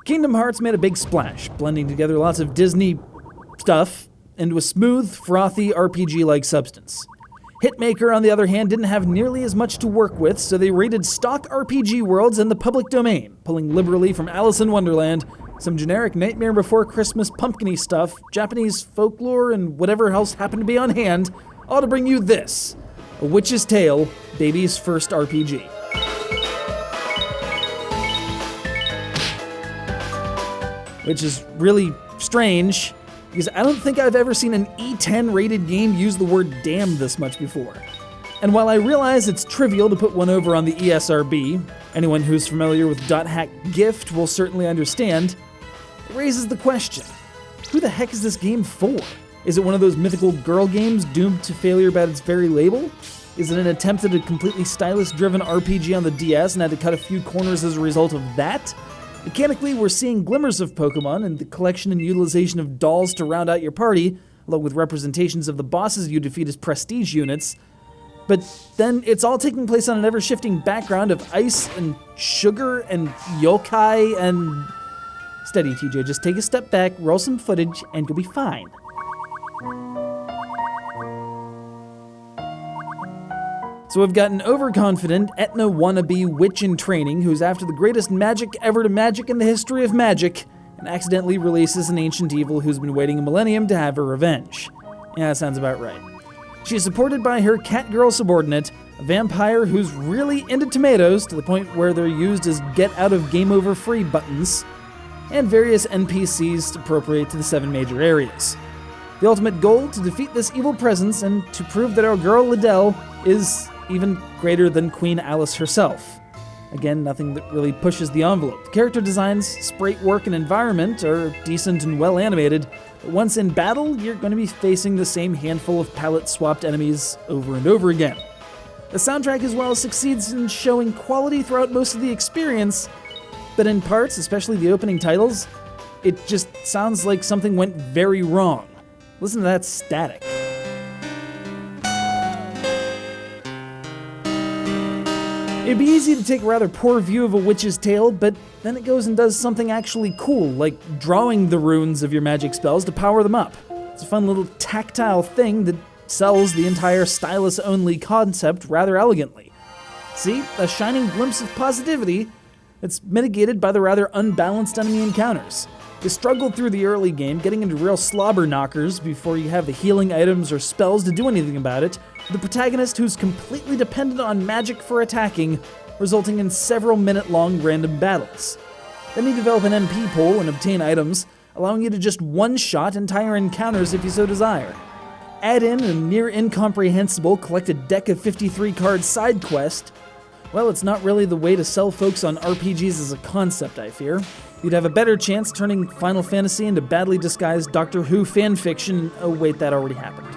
Kingdom Hearts made a big splash, blending together lots of Disney stuff into a smooth, frothy RPG-like substance. Hitmaker, on the other hand, didn't have nearly as much to work with, so they raided stock RPG worlds in the public domain, pulling liberally from Alice in Wonderland, some generic Nightmare Before Christmas pumpkin-y stuff, Japanese folklore, and whatever else happened to be on hand, all to bring you this, A Witch's Tale, baby's first RPG. Which is really strange, because I don't think I've ever seen an E10 rated game use the word damn this much before. And while I realize it's trivial to put one over on the ESRB, anyone who's familiar with .hack Gift will certainly understand, it raises the question, who the heck is this game for? Is it one of those mythical girl games doomed to failure by its very label? Is it an attempt at a completely stylus-driven RPG on the DS and had to cut a few corners as a result of that? Mechanically, we're seeing glimmers of Pokemon and the collection and utilization of dolls to round out your party, along with representations of the bosses you defeat as prestige units. But then it's all taking place on an ever-shifting background of ice and sugar and yokai and... Steady, TJ, just take a step back, roll some footage, and you'll be fine. So we've got an overconfident, ethno-wannabe witch in training who's after the greatest magic ever to magic in the history of magic, and accidentally releases an ancient evil who's been waiting a millennium to have her revenge. Yeah, that sounds about right. She's supported by her cat-girl subordinate, a vampire who's really into tomatoes to the point where they're used as get-out-of-game-over-free buttons, and various NPCs appropriate to the 7 major areas. The ultimate goal, to defeat this evil presence and to prove that our girl Liddell is even greater than Queen Alice herself. Again, nothing that really pushes the envelope. The character designs, sprite work, and environment are decent and well animated, but once in battle, you're going to be facing the same handful of palette-swapped enemies over and over again. The soundtrack as well succeeds in showing quality throughout most of the experience, but in parts, especially the opening titles, it just sounds like something went very wrong. Listen to that static. It'd be easy to take a rather poor view of A Witch's Tale, but then it goes and does something actually cool, like drawing the runes of your magic spells to power them up. It's a fun little tactile thing that sells the entire stylus-only concept rather elegantly. See, a shining glimpse of positivity that's mitigated by the rather unbalanced enemy encounters. You struggle through the early game, getting into real slobber knockers before you have the healing items or spells to do anything about it, with the protagonist who's completely dependent on magic for attacking, resulting in several minute-long random battles. Then you develop an MP pool and obtain items, allowing you to just one-shot entire encounters if you so desire. Add in a near incomprehensible collect a deck of 53 card side quest. Well, it's not really the way to sell folks on RPGs as a concept, I fear. You'd have a better chance turning Final Fantasy into badly disguised Doctor Who fanfiction. Oh wait, that already happened.